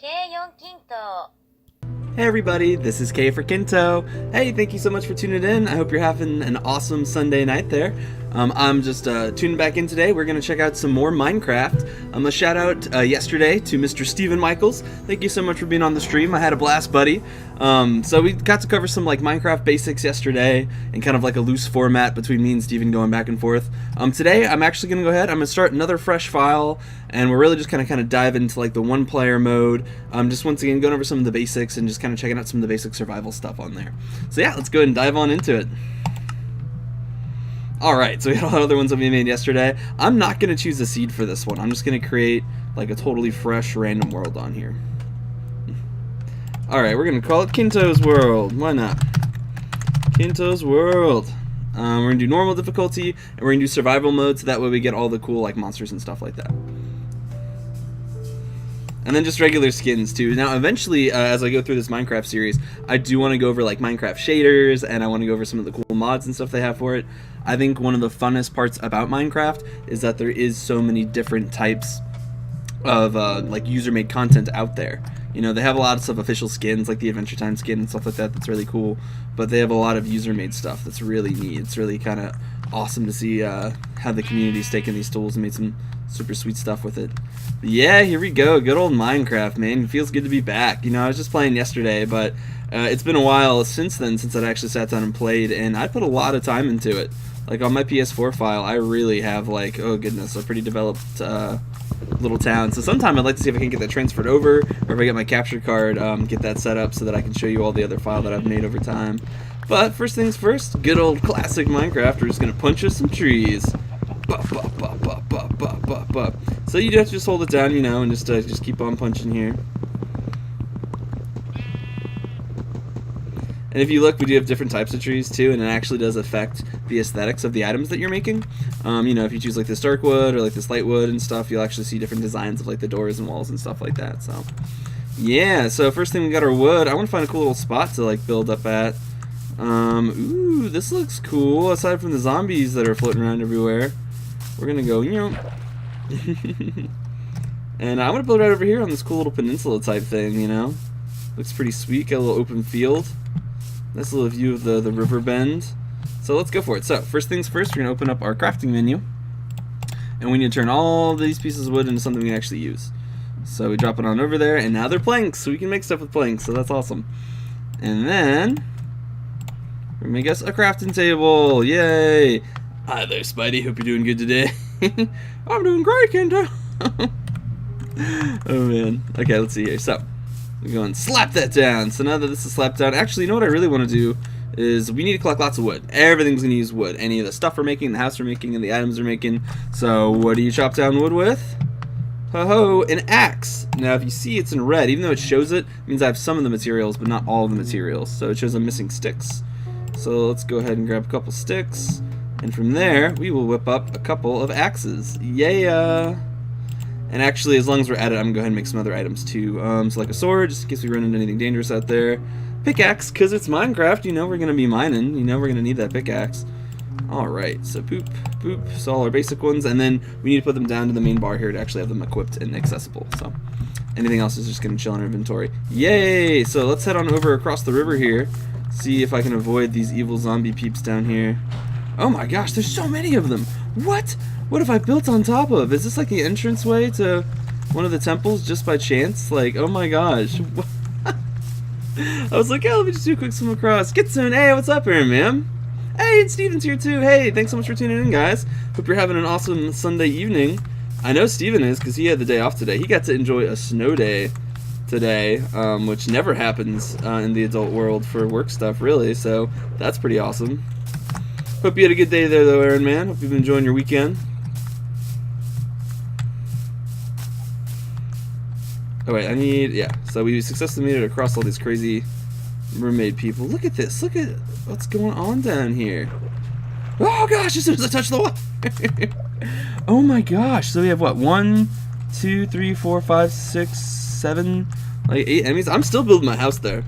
K4 Kinto. Hey everybody, this is Kay for Kinto. Hey, thank you so much for tuning in. I hope you're having an awesome Sunday night there. I'm just tuning back in today. We're going to check out some more Minecraft. A shout out yesterday to Mr. Steven Michaels. Thank you so much for being on the stream. I had a blast, buddy. So we got to cover some like Minecraft basics yesterday and kind of like a loose format between me and Steven going back and forth. Today I'm actually going to go ahead. I'm going to start another fresh file, and we're really just going to kind of dive into like the one player mode. Just once again going over some of the basics and just kind of checking out some of the basic survival stuff on there. So yeah, let's go ahead and dive on into it. Alright, so we had all the other ones that we made yesterday. I'm not going to choose a seed for this one. I'm just going to create like a totally fresh random world on here. Alright, we're going to call it Kinto's World. Why not? Kinto's World. We're going to do normal difficulty, and we're going to do survival mode, so that way we get all the cool like monsters and stuff like that. And then just regular skins too. Now eventually, as I go through this Minecraft series, I do want to go over like Minecraft shaders, and I want to go over some of the cool mods and stuff they have for it. I think one of the funnest parts about Minecraft is that there is so many different types of like user-made content out there. You know, they have a lot of official skins, like the Adventure Time skin and stuff like that, that's really cool. But they have a lot of user-made stuff that's really neat. It's really kind of awesome to see how the community's taken these tools and made some super sweet stuff with it. But yeah, here we go. Good old Minecraft, man. It feels good to be back. You know, I was just playing yesterday, but it's been a while since then since I've actually sat down and played, and I put a lot of time into it. Like on my PS4 file, I really have like, oh goodness, a pretty developed little town. So sometime I'd like to see if I can get that transferred over, or if I get my capture card, get that set up so that I can show you all the other file that I've made over time. But first things first, good old classic Minecraft. We're just gonna punch us some trees. So you do have to just hold it down, you know, and just keep on punching here. And if you look, we do have different types of trees too, and it actually does affect the aesthetics of the items that you're making. You know, if you choose like this dark wood or like this light wood and stuff, you'll actually see different designs of like the doors and walls and stuff like that. So yeah, so first thing we got our wood. I want to find a cool little spot to like build up at. Ooh, this looks cool. Aside from the zombies that are floating around everywhere, we're gonna go, you know. And I'm gonna build right over here on this cool little peninsula type thing, you know. Looks pretty sweet. Got a little open field. Nice little view of the river bend. So let's go for it. So first things first, we're gonna open up our crafting menu, and we need to turn all these pieces of wood into something we can actually use. So we drop it on over there, and now they're planks, so we can make stuff with planks. So that's awesome. And then we're gonna make us a crafting table. Yay! Hi there, Spidey. Hope you're doing good today. I'm doing great, Kinto. Oh man. Okay, let's see here. So we're going to slap that down. So now that this is slapped down, actually, you know what I really want to do is we need to collect lots of wood. Everything's going to use wood. Any of the stuff we're making, the house we're making, and the items we're making. So what do you chop down wood with? Ho-ho, an axe. Now if you see it's in red, even though it shows it, means I have some of the materials, but not all of the materials. So it shows I'm missing sticks. So let's go ahead and grab a couple sticks. And from there, we will whip up a couple of axes. Yeah. And actually, as long as we're at it, I'm going to go ahead and make some other items too. So like a sword, just in case we run into anything dangerous out there. Pickaxe, because it's Minecraft, you know we're going to be mining. You know we're going to need that pickaxe. Alright, so poop, poop, so all our basic ones. And then we need to put them down to the main bar here to actually have them equipped and accessible. So anything else is just going to chill in our inventory. Yay! So let's head on over across the river here. See if I can avoid these evil zombie peeps down here. Oh my gosh, there's so many of them! What? What have I built on top of? Is this like the entranceway to one of the temples just by chance? Like, oh my gosh. I was like, yeah, let me just do a quick swim across. Kitsune, hey, what's up here, man? Hey, and Steven's here too. Hey, thanks so much for tuning in, guys. Hope you're having an awesome Sunday evening. I know Steven is, because he had the day off today. He got to enjoy a snow day today, which never happens in the adult world for work stuff, really, so that's pretty awesome. Hope you had a good day there, though, Aaron, man. Hope you've been enjoying your weekend. Oh, wait, I need... Yeah, so we successfully made it across all these crazy mermaid people. Look at this. Look at what's going on down here. Oh, gosh, as soon as I touch the water. Oh, my gosh. So we have, what, 1, 2, 3, 4, 5, 6, 7, like 8 enemies? I'm still building my house there.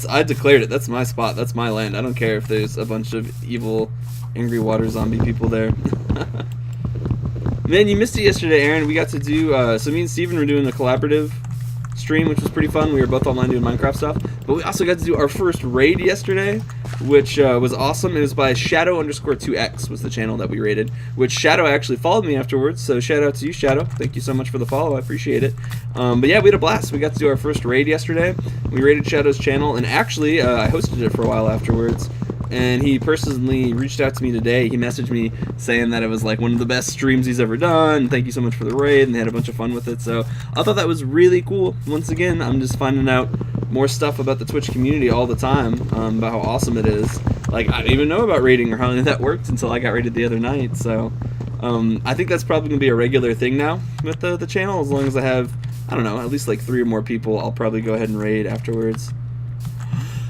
I declared it. That's my spot. That's my land. I don't care if there's a bunch of evil, angry water zombie people there. Man, you missed it yesterday, Aaron. We got to do, so me and Steven were doing a collaborative stream, which was pretty fun. We were both online doing Minecraft stuff. But we also got to do our first raid yesterday, which was awesome. It was by Shadow_2X was the channel that we raided, which Shadow actually followed me afterwards. So shout out to you, Shadow. Thank you so much for the follow. I appreciate it. But yeah, we had a blast. We got to do our first raid yesterday. We raided Shadow's channel, and actually I hosted it for a while afterwards. And he personally reached out to me today. He messaged me saying that it was like one of the best streams he's ever done. Thank you so much for the raid, and they had a bunch of fun with it. So I thought that was really cool. Once again, I'm just finding out more stuff about the Twitch community all the time, about how awesome it is. Like, I didn't even know about raiding or how that worked until I got raided the other night. So I think that's probably going to be a regular thing now with the channel. As long as I have, I don't know, at least like 3 or more people, I'll probably go ahead and raid afterwards.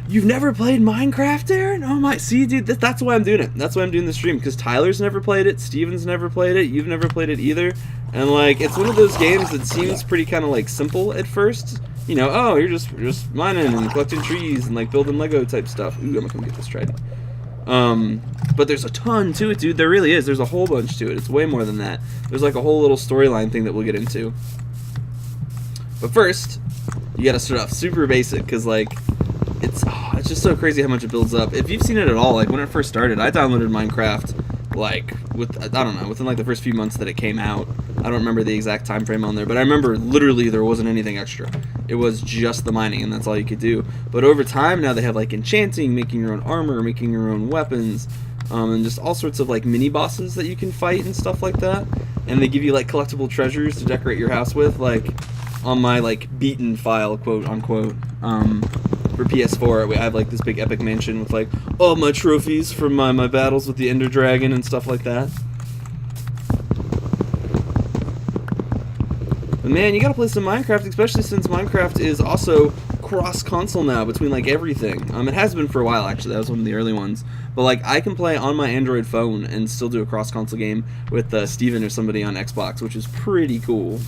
You've never played Minecraft, Aaron? Oh my, see dude, that's why I'm doing it. That's why I'm doing the stream, because Tyler's never played it, Steven's never played it, you've never played it either. And like, it's one of those games that seems pretty kind of like simple at first. You know, oh, you're just mining and collecting trees and like building Lego type stuff. Ooh, I'm gonna come get this trident. But there's a ton to it, dude. There really is. There's a whole bunch to it. It's way more than that. There's like a whole little storyline thing that we'll get into. But first, you gotta start off super basic, because like, it's just so crazy how much it builds up. If you've seen it at all, like when it first started, I downloaded Minecraft like I don't know, within like the first few months that it came out. I don't remember the exact time frame on there, but I remember literally there wasn't anything extra. It was just the mining, and that's all you could do. But over time now they have like enchanting, making your own armor, making your own weapons, and just all sorts of like mini bosses that you can fight and stuff like that. And they give you like collectible treasures to decorate your house with. Like on my like beaten file, quote unquote, for PS4, I have like this big epic mansion with like all my trophies from my battles with the Ender Dragon and stuff like that. But man, you gotta play some Minecraft, especially since Minecraft is also cross-console now between like everything. It has been for a while actually. That was one of the early ones. But like I can play on my Android phone and still do a cross-console game with Steven or somebody on Xbox, which is pretty cool.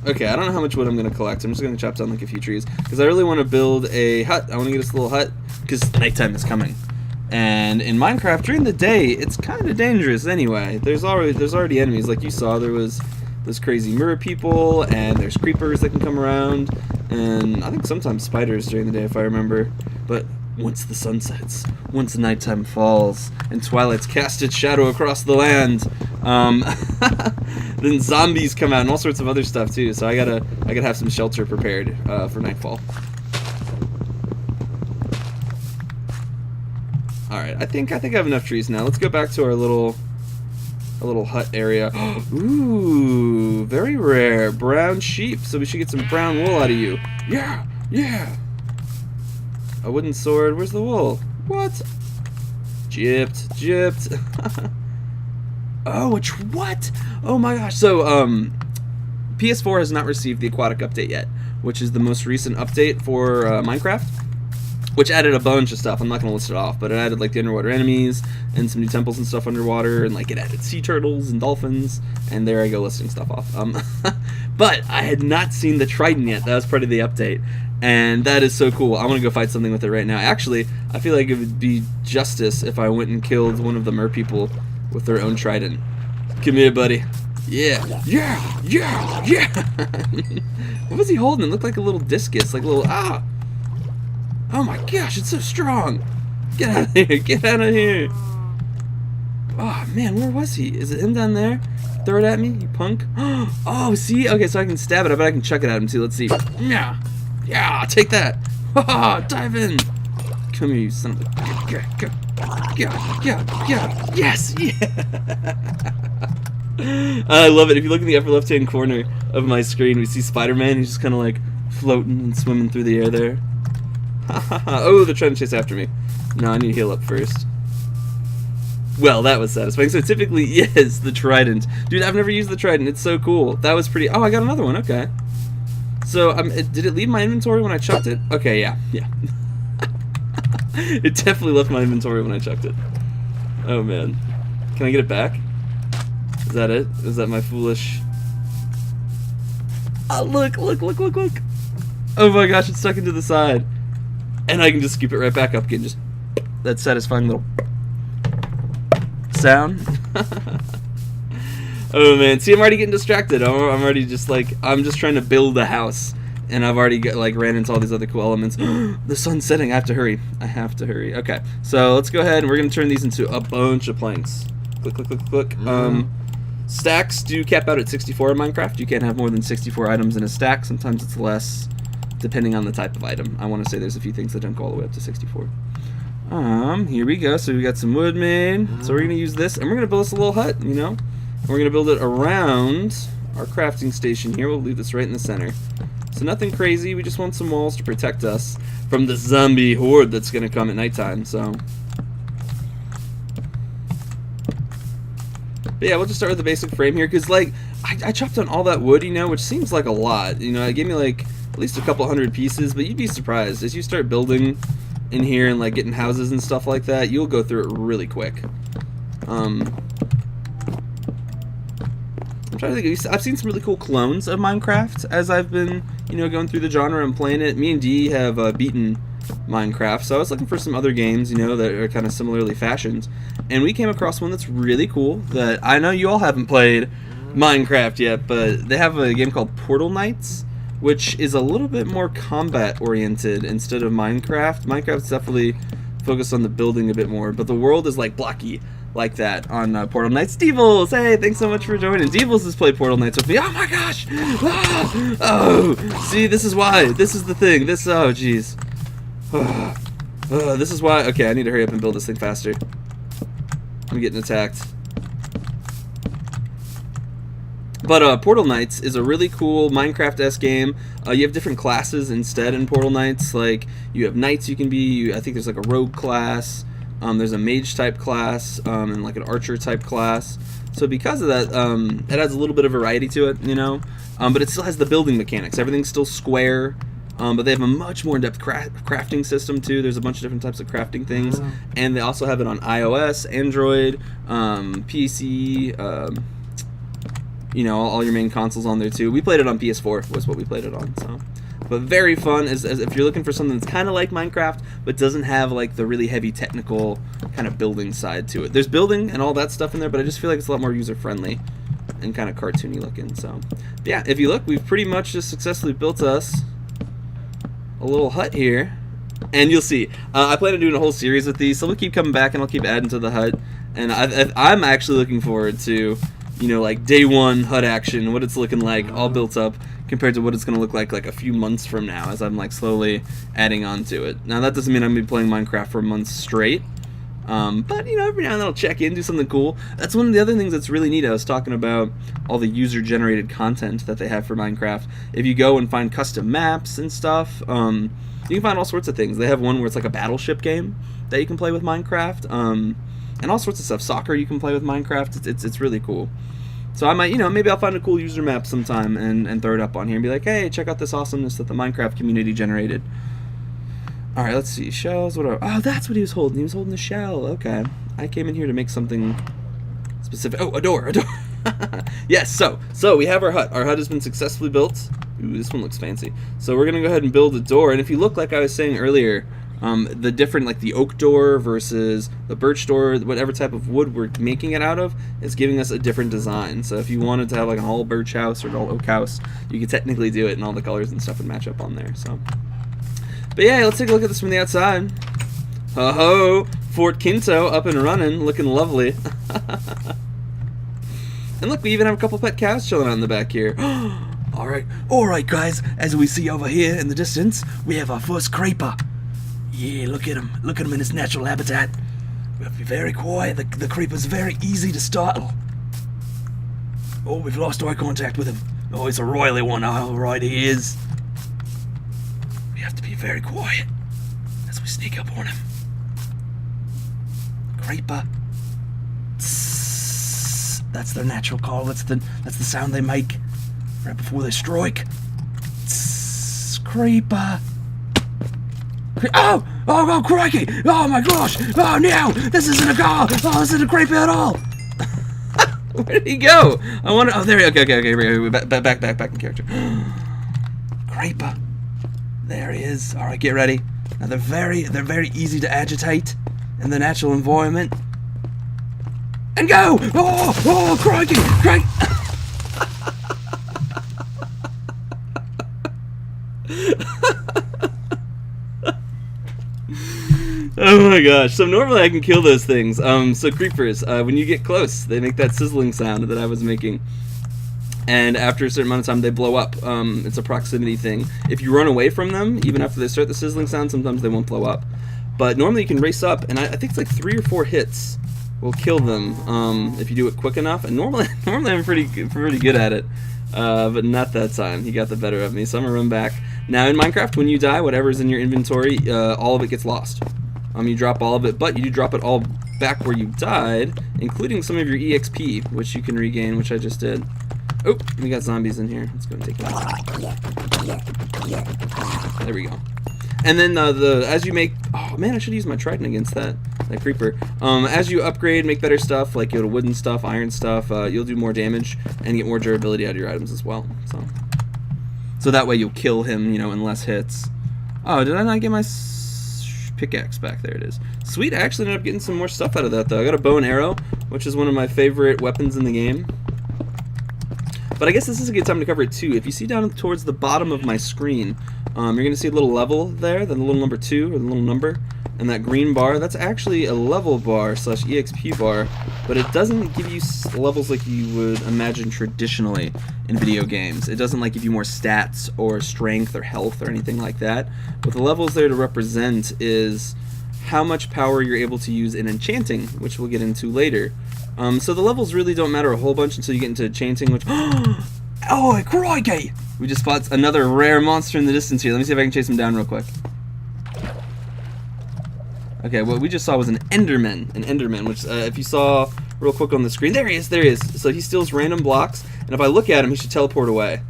Okay, I don't know how much wood I'm going to collect. I'm just going to chop down like a few trees, because I really want to build a hut. I want to get us a little hut, because nighttime is coming. And in Minecraft, during the day, it's kind of dangerous anyway. There's already enemies. Like you saw, there was those crazy mirror people, and there's creepers that can come around, and I think sometimes spiders during the day, if I remember. But once the sun sets, once nighttime falls, and twilight's cast its shadow across the land, then zombies come out and all sorts of other stuff too. So I gotta have some shelter prepared for nightfall. All right, I think I have enough trees now. Let's go back to our little hut area. Ooh, very rare brown sheep. So we should get some brown wool out of you. Yeah, yeah. A wooden sword. Where's the wool? What? Gypped. Oh, what? Oh my gosh. So, PS4 has not received the aquatic update yet, which is the most recent update for Minecraft, which added a bunch of stuff. I'm not going to list it off, but it added like the underwater enemies and some new temples and stuff underwater, and like it added sea turtles and dolphins, and there I go listing stuff off. But I had not seen the trident yet. That was part of the update, and that is so cool. I want to go fight something with it right now. Actually, I feel like it would be justice if I went and killed one of the mer people with their own trident. Come here, buddy. Yeah. What was he holding? It looked like a little discus, like a little Oh my gosh, it's so strong. Get out of here, get out of here. Oh man, where was he? Is it him down there? Throw it at me, you punk. Oh, see? Okay, so I can stab it. I bet I can chuck it at him too. Let's see. Yeah, take that. Dive in. Come here, you son of a... Yes, yeah. I love it. If you look in the upper left-hand corner of my screen, we see Spider-Man. He's just kind of like floating and swimming through the air there. Oh, they're trying to chase after me. No, I need to heal up first. Well, that was satisfying. So typically, yes, the trident. Dude, I've never used the trident. It's so cool. That was pretty... Oh, I got another one. Okay. So, did it leave my inventory when I chucked it? Okay, yeah. It definitely left my inventory when I chucked it. Oh, man. Can I get it back? Is that it? Is that my foolish... Oh, look. Oh my gosh, it's stuck into the side. And I can just scoop it right back up again. Just that satisfying little... sound. Oh man, see, I'm already getting distracted. I'm already just like, I'm just trying to build a house, and I've already ran into all these other cool elements. The sun's setting. I have to hurry. Okay, so let's go ahead and we're gonna turn these into a bunch of planks. Click, click, click, click. Stacks do cap out at 64 in Minecraft. You can't have more than 64 items in a stack. Sometimes it's less, depending on the type of item. I want to say there's a few things that don't go all the way up to 64. Here we go. So we got some wood made. So we're gonna use this, and we're gonna build us a little hut. You know. We're going to build it around our crafting station here. We'll leave this right in the center. So nothing crazy. We just want some walls to protect us from the zombie horde that's going to come at nighttime. So, but yeah, we'll just start with the basic frame here. Because, like, I chopped down all that wood, you know, which seems like a lot. You know, it gave me, like, at least a couple hundred pieces. But you'd be surprised. As you start building in here and, like, getting houses and stuff like that, you'll go through it really quick. I'm trying to think. I've seen some really cool clones of Minecraft as I've been, you know, going through the genre and playing it. Me and Dee have beaten Minecraft, so I was looking for some other games, you know, that are kind of similarly fashioned, and we came across one that's really cool that I know you all haven't played Minecraft yet, but they have a game called Portal Knights, which is a little bit more combat oriented instead of Minecraft. Minecraft's definitely focused on the building a bit more, but the world is like blocky like that on Portal Knights. Devils, hey, thanks so much for joining. Devils has played Portal Knights with me. Oh my gosh! Ah! Oh, see, this is why. This is the thing. This, oh jeez. This is why. Okay, I need to hurry up and build this thing faster. I'm getting attacked. But Portal Knights is a really cool Minecraft-esque game. You have different classes instead in Portal Knights. Like, you have knights you can be. I think there's like a rogue class. There's a mage type class, and like an archer type class. So because of that, it adds a little bit of variety to it, you know. But it still has the building mechanics. Everything's still square. But they have a much more in-depth crafting system too. There's a bunch of different types of crafting things, and they also have it on iOS, Android, PC. You know, all your main consoles on there too. We played it on PS4 was what we played it on. So. But very fun, as if you're looking for something that's kind of like Minecraft, but doesn't have like the really heavy technical kind of building side to it. There's building and all that stuff in there, but I just feel like it's a lot more user-friendly and kind of cartoony looking. So, but yeah, if you look, we've pretty much just successfully built us a little hut here. And you'll see, I plan on doing a whole series with these, so we'll keep coming back and I'll keep adding to the hut. And I'm actually looking forward to, you know, like day one hut action, what it's looking like, all built up, compared to what it's going to look like a few months from now as I'm like slowly adding on to it. Now that doesn't mean I'm going to be playing Minecraft for months straight, but you know, every now and then I'll check in, do something cool. That's one of the other things that's really neat. I was talking about all the user generated content that they have for Minecraft. If you go and find custom maps and stuff, you can find all sorts of things. They have one where it's like a battleship game that you can play with Minecraft, and all sorts of stuff. Soccer you can play with Minecraft. It's really cool. So I might, you know, maybe I'll find a cool user map sometime and throw it up on here and be like, hey, check out this awesomeness that the Minecraft community generated. All right, let's see. Shells, whatever. Oh, that's what he was holding. He was holding the shell. Okay. I came in here to make something specific. Oh, a door. Yes, so we have our hut. Our hut has been successfully built. Ooh, this one looks fancy. So we're going to go ahead and build a door. And if you look, like I was saying earlier, the different, like the oak door versus the birch door, whatever type of wood we're making it out of, is giving us a different design. So if you wanted to have like an all birch house or an all oak house, you could technically do it, and all the colors and stuff would match up on there. So, but yeah, let's take a look at this from the outside. Ho-ho! Fort Kinto up and running, looking lovely. And look, we even have a couple pet cows chilling out in the back here. Alright guys, as we see over here in the distance, we have our first creeper. Yeah, look at him in his natural habitat. We have to be very quiet. The creeper's very easy to startle. Oh, we've lost eye contact with him. Oh, he's a roily one. Alright, he is. We have to be very quiet as we sneak up on him. Creeper. Tss. That's their natural call. That's the sound they make right before they strike. Tss. Creeper. Oh, crikey! Oh my gosh! Oh no! This isn't a car! Oh, this isn't a creeper at all! Where did he go? I wonder. Oh, there he is. Okay. Back in character. Creeper. There he is. All right, get ready. Now they're very easy to agitate in the natural environment. and go! Oh, crikey! Oh my gosh. So normally I can kill those things. So creepers, when you get close, they make that sizzling sound that I was making. And after a certain amount of time, they blow up. It's a proximity thing. If you run away from them, even after they start the sizzling sound, sometimes they won't blow up. But normally you can race up, and I think it's like 3 or 4 hits will kill them if you do it quick enough. And normally I'm pretty good at it, but not that time. He got the better of me, so I'm gonna run back. Now in Minecraft, when you die, whatever's in your inventory, all of it gets lost. You drop all of it, but you do drop it all back where you died, including some of your EXP, which you can regain, which I just did. Oh, we got zombies in here. Let's go and take them out. There we go. And then as you make, oh man, I should use my trident against that creeper. As you upgrade, make better stuff, like you go to wooden stuff, iron stuff, you'll do more damage and get more durability out of your items as well. So that way you'll kill him, in less hits. Oh, did I not get my pickaxe back? There it is. Sweet, I actually ended up getting some more stuff out of that though. I got a bow and arrow, which is one of my favorite weapons in the game. But I guess this is a good time to cover it too. If you see down towards the bottom of my screen, you're going to see a little level there, then the little number 2, or the little number, and that green bar, that's actually a level bar / EXP bar, but it doesn't give you levels like you would imagine traditionally in video games. It doesn't give you more stats or strength or health or anything like that. What the level's there to represent is how much power you're able to use in enchanting, which we'll get into later. So the levels really don't matter a whole bunch until you get into enchanting, which... Oh, crikey! We just spot another rare monster in the distance here. Let me see if I can chase him down real quick. Okay, what we just saw was an Enderman, which if you saw real quick on the screen, there he is. So he steals random blocks, and if I look at him, he should teleport away.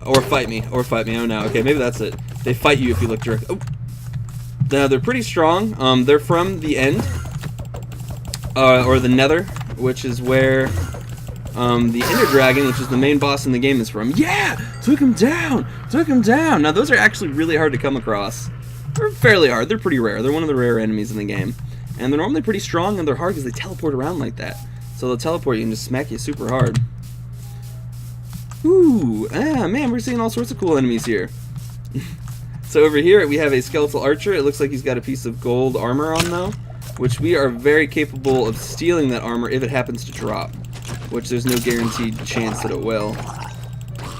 Or fight me. Oh no, okay, maybe that's it. They fight you if you look direct. Oh. Now, they're pretty strong. They're from the end, or the Nether, which is where the Ender Dragon, which is the main boss in the game, is from. Yeah! Took him down! Now, those are actually really hard to come across. They're fairly hard. They're pretty rare. They're one of the rare enemies in the game. And they're normally pretty strong, and they're hard because they teleport around like that. So they'll teleport you and just smack you super hard. Ooh, man, we're seeing all sorts of cool enemies here. So over here, we have a skeletal archer. It looks like he's got a piece of gold armor on, though, which we are very capable of stealing that armor if it happens to drop, which there's no guaranteed chance that it will.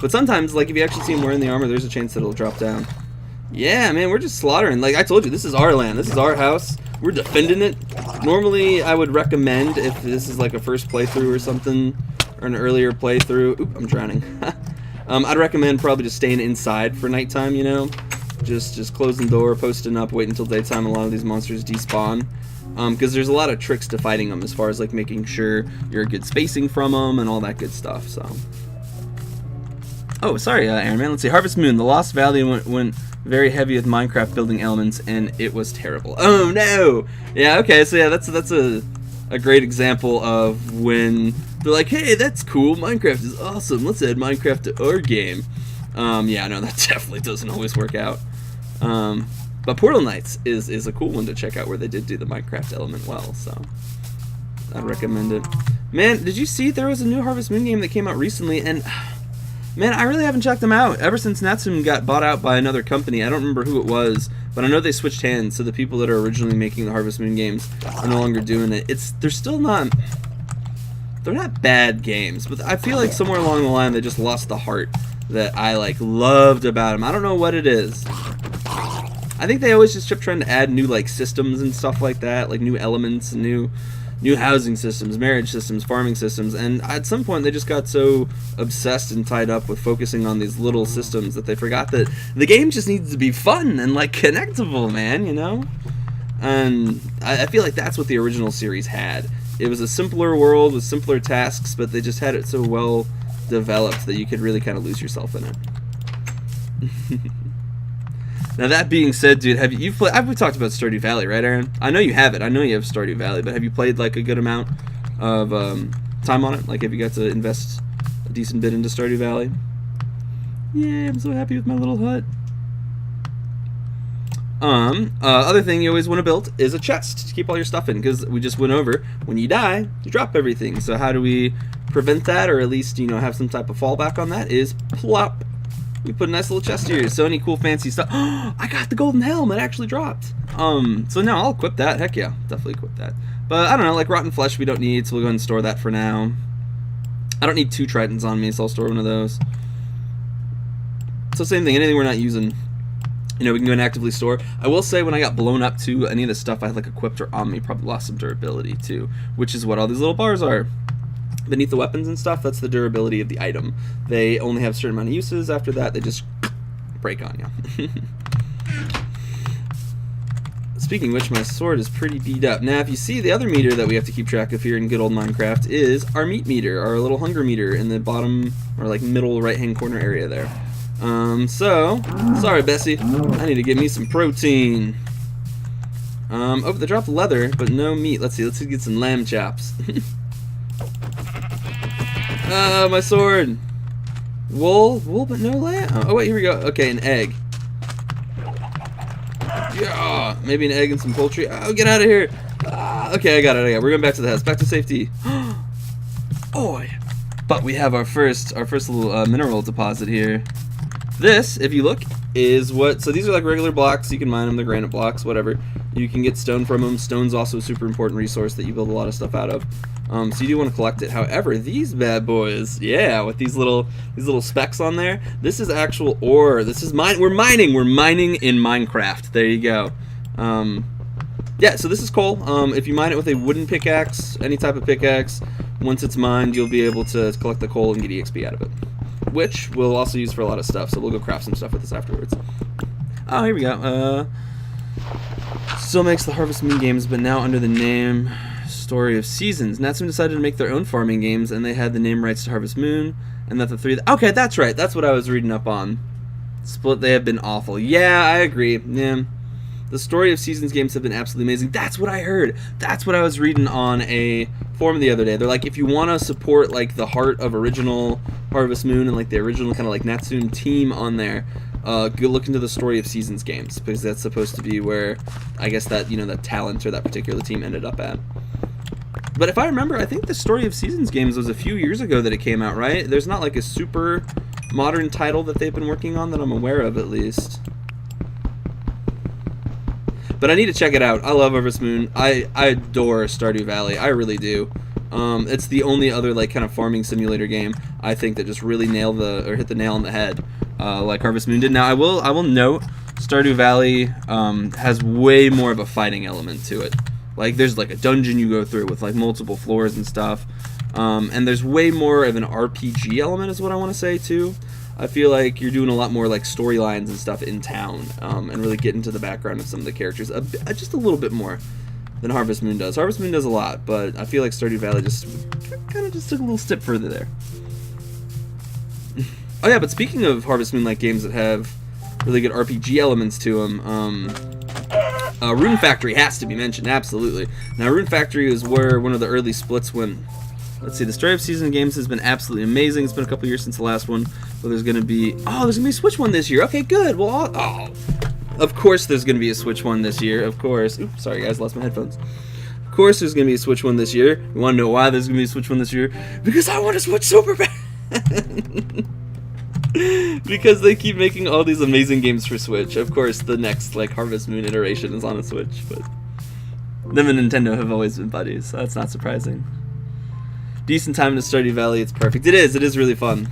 But sometimes, if you actually see him wearing the armor, there's a chance that it'll drop down. Yeah, man, we're just slaughtering. Like I told you, this is our land. This is our house. We're defending it. Normally, I would recommend, if this is like a first playthrough or something, or an earlier playthrough. Oop, I'm drowning. I'd recommend probably just staying inside for nighttime, Just closing the door, posting up, wait until daytime. A lot of these monsters despawn. Because there's a lot of tricks to fighting them as far as making sure you're a good spacing from them and all that good stuff. So, oh, sorry, Aaron, man. Let's see. Harvest Moon. The Lost Valley went very heavy with Minecraft building elements, and it was terrible. Oh no! Yeah, okay. So yeah, that's a great example of when they're like, hey, that's cool. Minecraft is awesome. Let's add Minecraft to our game. Yeah, no, that definitely doesn't always work out. But Portal Knights is a cool one to check out, where they did do the Minecraft element well, so I'd recommend it. Man, did you see there was a new Harvest Moon game that came out recently, and man, I really haven't checked them out. Ever since Natsume got bought out by another company, I don't remember who it was, but I know they switched hands, so the people that are originally making the Harvest Moon games are no longer doing it. They're still not, they're not bad games, but I feel like somewhere along the line they just lost the heart that I loved about them. I don't know what it is. I think they always just kept trying to add new systems and stuff like that, new elements and new housing systems, marriage systems, farming systems, and at some point they just got so obsessed and tied up with focusing on these little systems that they forgot that the game just needs to be fun and connectable, man, And I feel like that's what the original series had. It was a simpler world with simpler tasks, but they just had it so well developed that you could really kind of lose yourself in it. Now that being said, dude, we talked about Stardew Valley, right, Aaron? I know you have it. I know you have Stardew Valley, but have you played a good amount of time on it? Have you got to invest a decent bit into Stardew Valley? Yeah, I'm so happy with my little hut. Other thing you always want to build is a chest to keep all your stuff in, because we just went over, when you die, you drop everything. So how do we prevent that, or at least, you know, have some type of fallback on that, is plop. We put a nice little chest here. So any cool fancy stuff. I got the golden helm. It actually dropped. So no, I'll equip that. Heck yeah, definitely equip that. But I don't know, like rotten flesh we don't need, so we'll go ahead and store that for now. I don't need 2 tritons on me, so I'll store one of those. So same thing, anything we're not using, you know, we can go and actively store. I will say when I got blown up to any of the stuff I had like equipped or on me, probably lost some durability too, which is what all these little bars are. Beneath the weapons and stuff, that's the durability of the item. They only have a certain amount of uses. After that, they just break on you. Speaking of which, my sword is pretty beat up. Now, if you see, the other meter that we have to keep track of here in good old Minecraft is our meat meter, our little hunger meter in the bottom, or like middle right-hand corner area there. Sorry, Bessie, I need to get me some protein. Oh, they dropped leather, but no meat. Let's see, get some lamb chops. My sword. Wool, but no lamb. Oh wait, here we go. Okay, an egg. Yeah, maybe an egg and some poultry. Oh, get out of here. Okay, I got it. We're going back to the house. Back to safety. Oh, but we have our first little mineral deposit here. This, if you look, is what. So these are like regular blocks. You can mine them. They're granite blocks, whatever. You can get stone from them. Stone's also a super important resource that you build a lot of stuff out of. So you do want to collect it. However, these bad boys, yeah, with these little specks on there, this is actual ore. This is mine. We're mining in Minecraft. There you go. Yeah, so this is coal. If you mine it with a wooden pickaxe, any type of pickaxe, once it's mined, you'll be able to collect the coal and get EXP out of it, which we'll also use for a lot of stuff. So we'll go craft some stuff with this afterwards. Oh, here we go. Still makes the Harvest Moon games, but now under the name Story of Seasons. Natsume decided to make their own farming games, and they had the name rights to Harvest Moon, and that the three... Okay, that's right. That's what I was reading up on. Split, they have been awful. Yeah, I agree. Yeah. The Story of Seasons games have been absolutely amazing. That's what I heard. That's what I was reading on a forum the other day. They're like, if you want to support like the heart of original Harvest Moon and like the original kind of like Natsume team on there, go look into the Story of Seasons games, because that's supposed to be where I guess that, you know, that talent or that particular team ended up at. But if I remember, I think the Story of Seasons games was a few years ago that it came out, right? There's not like a super modern title that they've been working on that I'm aware of, at least. But I need to check it out. I love Harvest Moon. I adore Stardew Valley. I really do. It's the only other like kind of farming simulator game I think that just really hit the nail on the head, like Harvest Moon did. Now I will note Stardew Valley has way more of a fighting element to it. Like there's like a dungeon you go through with like multiple floors and stuff, and there's way more of an RPG element, is what I want to say too. I feel like you're doing a lot more like storylines and stuff in town, and really get into the background of some of the characters just a little bit more than Harvest Moon does. Harvest Moon does a lot, but I feel like Stardew Valley just kind of just took a little step further there. Oh yeah, but speaking of Harvest Moon-like games that have really good RPG elements to them, Rune Factory has to be mentioned, absolutely. Now, Rune Factory is where one of the early splits went. Let's see, the Story of Season games has been absolutely amazing. It's been a couple years since the last one, but there's going to be... Oh, there's going to be a Switch one this year. Okay, good. Well, of course there's going to be a Switch one this year, of course. Oops, sorry guys, lost my headphones. Of course there's going to be a Switch one this year. You want to know why there's going to be a Switch one this year? Because I want a Switch super bad. Because they keep making all these amazing games for Switch. Of course, the next like Harvest Moon iteration is on a Switch, but them and Nintendo have always been buddies, so that's not surprising. Decent time in Stardew Valley, it's perfect. It is really fun.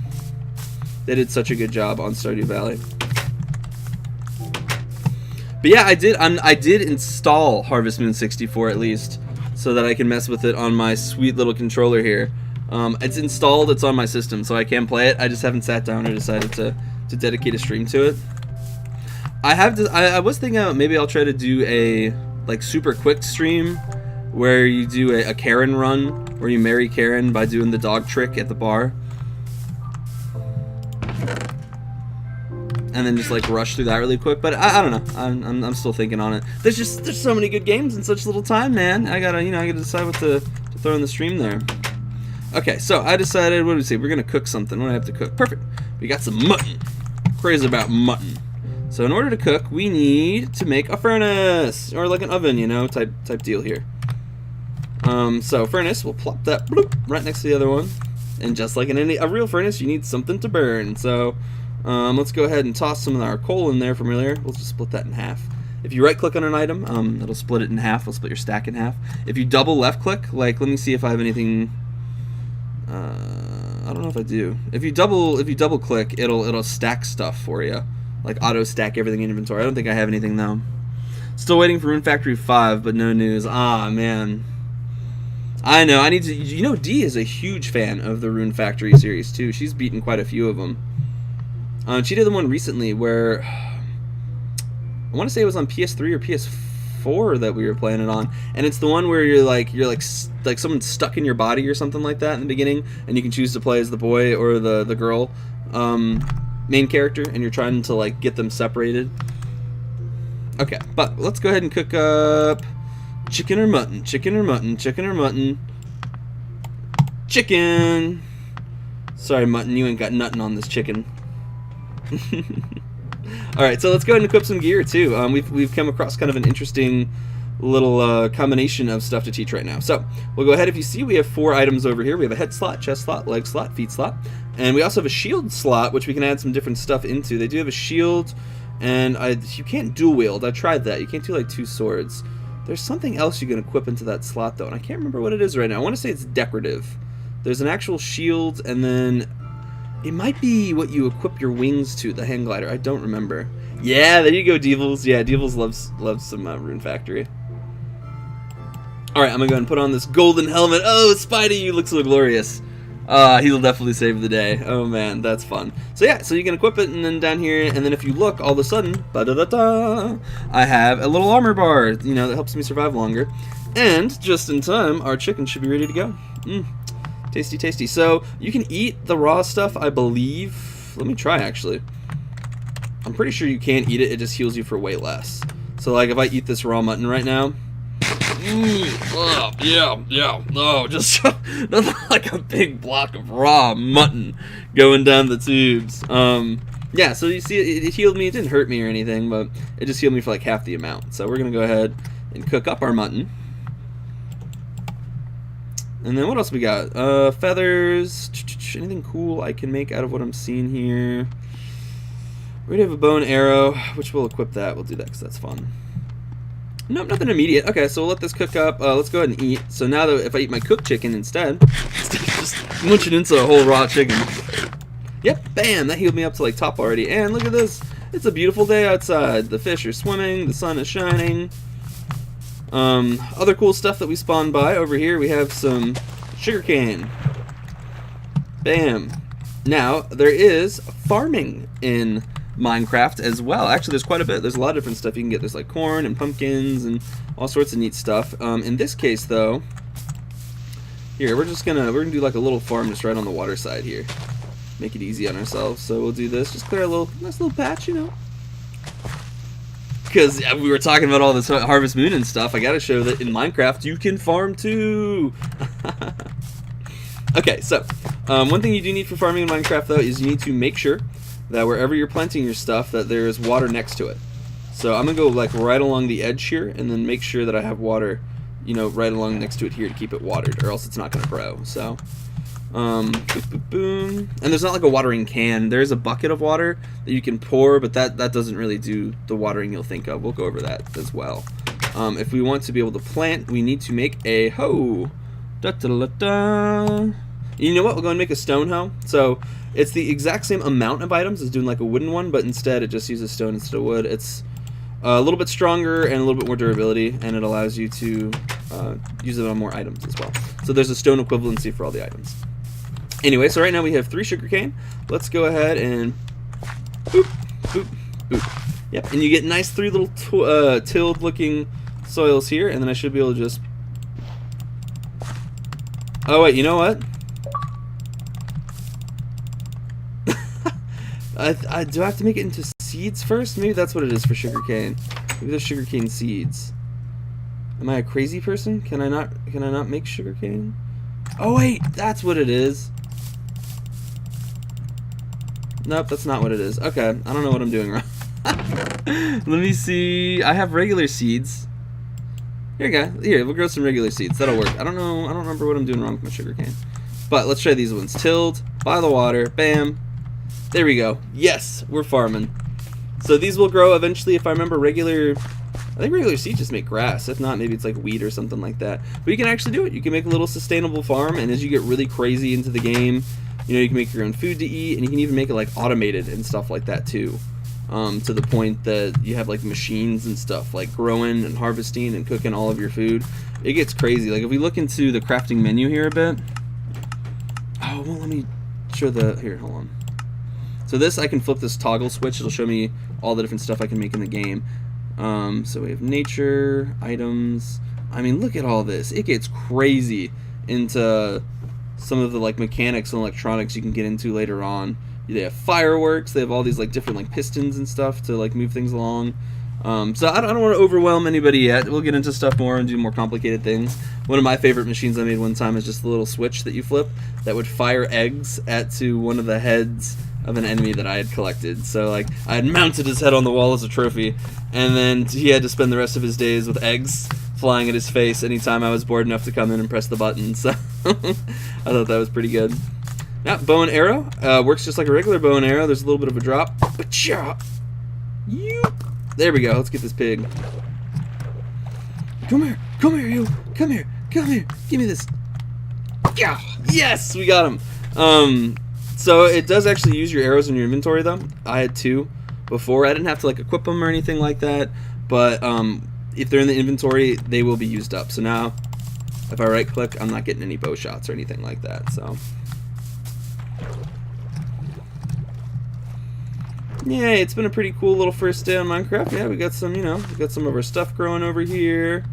They did such a good job on Stardew Valley. But yeah, I did install Harvest Moon 64 at least, so that I can mess with it on my sweet little controller here. It's installed, it's on my system, so I can play it. I just haven't sat down or decided to dedicate a stream to it. I was thinking maybe I'll try to do a like super quick stream where you do a Karen run, where you marry Karen by doing the dog trick at the bar, and then just like rush through that really quick. But I don't know. I'm still thinking on it. There's so many good games in such little time, man. I gotta decide what to throw in the stream there. Okay, so I decided, what do we say? We're gonna cook something. What do I have to cook? Perfect. We got some mutton. Crazy about mutton. So in order to cook, we need to make a furnace, or like an oven, you know, type deal here. So furnace, we'll plop that bloop, right next to the other one. And just like in a real furnace, you need something to burn. So let's go ahead and toss some of our coal in there from earlier. We'll just split that in half. If you right click on an item, it'll split it in half. It'll split your stack in half. If you double left click, like, let me see if I have anything. I don't know if I do. If you double click, it'll stack stuff for you, like auto stack everything in inventory. I don't think I have anything though. Still waiting for Rune Factory 5, but no news. Ah, man. I know. I need to. You know, Dee is a huge fan of the Rune Factory series too. She's beaten quite a few of them. She did the one recently where I want to say it was on PS3 or PS4 that we were playing it on, and it's the one where you're like someone's stuck in your body or something like that in the beginning, and you can choose to play as the boy or the girl main character, and you're trying to like get them separated. Okay, but let's go ahead and cook up chicken or mutton, chicken or mutton, chicken or mutton, chicken. Sorry, mutton, you ain't got nothing on this chicken. Alright, so let's go ahead and equip some gear too. We've come across kind of an interesting little combination of stuff to teach right now. So we'll go ahead. If you see, we have 4 items over here. We have a head slot, chest slot, leg slot, feet slot, and we also have a shield slot, which we can add some different stuff into. They do have a shield, and you can't dual wield. I tried that. You can't do like 2 swords. There's something else you can equip into that slot though, and I can't remember what it is right now. I want to say it's decorative. There's an actual shield, and then it might be what you equip your wings to, the hang glider. I don't remember. Yeah, there you go, Devils. Yeah, Devils loves some Rune Factory. Alright, I'm gonna go ahead and put on this golden helmet. Oh, Spidey, you look so glorious. He'll definitely save the day. Oh man, that's fun. So yeah, so you can equip it, and then down here, and then if you look, all of a sudden, ba-da-da-da, I have a little armor bar, you know, that helps me survive longer. And just in time, our chicken should be ready to go. Tasty, tasty. So you can eat the raw stuff, I believe. Let me try, actually. I'm pretty sure you can eat it. It just heals you for way less. So like if I eat this raw mutton right now, yeah. Oh, just nothing like a big block of raw mutton going down the tubes. Yeah. So you see, it healed me. It didn't hurt me or anything, but it just healed me for like half the amount. So we're gonna go ahead and cook up our mutton. And then what else we got? Feathers. Anything cool I can make out of what I'm seeing here? We already have a bow and arrow, which we'll equip that. We'll do that because that's fun. Nope, nothing immediate. Okay, so we'll let this cook up. Let's go ahead and eat. So now that if I eat my cooked chicken instead of just munching into a whole raw chicken. Yep, bam, that healed me up to like top already. And look at this. It's a beautiful day outside. The fish are swimming. The sun is shining. Other cool stuff that we spawned by over here, we have some sugarcane. Bam. Now, there is farming in Minecraft as well. Actually, there's quite a bit. There's a lot of different stuff you can get. There's like corn and pumpkins and all sorts of neat stuff. In this case, though, here we're gonna do like a little farm just right on the water side here. Make it easy on ourselves. So we'll do this. Just clear a nice little patch, you know. Because we were talking about all this Harvest Moon and stuff, I gotta show that in Minecraft you can farm too. Okay, so one thing you do need for farming in Minecraft though is you need to make sure that wherever you're planting your stuff that there is water next to it. So I'm gonna go like right along the edge here and then make sure that I have water, you know, right along next to it here to keep it watered, or else it's not gonna grow. So boom, boom, boom. And there's not like a watering can. There's a bucket of water that you can pour, but that doesn't really do the watering you'll think of. We'll go over that as well. If we want to be able to plant, we need to make a hoe. Da, da, da, da. You know what? We'll go and make a stone hoe. So it's the exact same amount of items as doing like a wooden one, but instead it just uses stone instead of wood. It's a little bit stronger and a little bit more durability, and it allows you to use it on more items as well. So there's a stone equivalency for all the items. Anyway, so right now we have 3 sugarcane. Let's go ahead and boop, boop, boop. Yep, and you get nice 3 little tilled looking soils here, and then I should be able to just... Oh wait, you know what? Do I have to make it into seeds first? Maybe that's what it is for sugarcane. Maybe there's sugarcane seeds. Am I a crazy person? Can I not make sugarcane? Oh wait, that's what it is. Nope, that's not what it is. Okay, I don't know what I'm doing wrong. Let me see. I have regular seeds. Here you go. Here, we'll grow some regular seeds. That'll work. I don't know. I don't remember what I'm doing wrong with my sugar cane. But let's try these ones. Tilled, by the water, bam. There we go. Yes, we're farming. So these will grow eventually if I remember regular... I think regular seeds just make grass. If not, maybe it's like wheat or something like that. But you can actually do it. You can make a little sustainable farm, and as you get really crazy into the game, you know, you can make your own food to eat, and you can even make it like automated and stuff like that too. To the point that you have like machines and stuff like growing and harvesting and cooking all of your food. It gets crazy. Like if we look into the crafting menu here a bit. Oh, well, let me show the... Here, hold on. So this, I can flip this toggle switch. It'll show me all the different stuff I can make in the game. So we have nature, items. I mean, look at all this. It gets crazy into some of the like mechanics and electronics you can get into later on. They have fireworks. They have all these like different like pistons and stuff to like move things along. So I don't want to overwhelm anybody yet. We'll get into stuff more and do more complicated things. One of my favorite machines I made one time is just the little switch that you flip that would fire eggs to one of the heads of an enemy that I had collected. So like I had mounted his head on the wall as a trophy, and then he had to spend the rest of his days with eggs flying at his face anytime I was bored enough to come in and press the button. So I thought that was pretty good. Now, bow and arrow works just like a regular bow and arrow. There's a little bit of a drop. There we go. Let's get this pig. Come here, you. Come here. Give me this. Yes, we got him. So it does actually use your arrows in your inventory though. I had 2 before. I didn't have to like equip them or anything like that. But if they're in the inventory, they will be used up. So now, if I right click, I'm not getting any bow shots or anything like that. So. Yeah, it's been a pretty cool little first day on Minecraft. Yeah, we got some, you know, we got some of our stuff growing over here.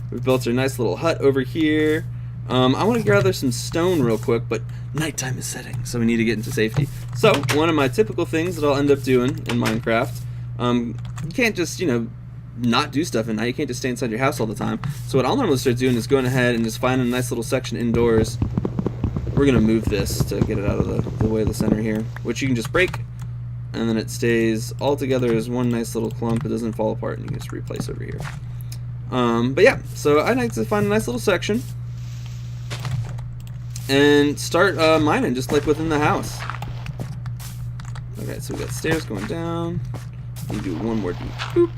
We've built our nice little hut over here. I want to gather some stone real quick, but nighttime is setting, so we need to get into safety. So, one of my typical things that I'll end up doing in Minecraft, you can't just, you know, not do stuff at night. You can't just stay inside your house all the time. So what I'll normally start doing is going ahead and just finding a nice little section indoors. We're going to move this to get it out of the way of the center here, which you can just break, and then it stays all together as one nice little clump. It doesn't fall apart, and you can just replace over here. But yeah, so I like to find a nice little section and start mining just like within the house. Okay, so we got stairs going down. We do one more deep. Boop.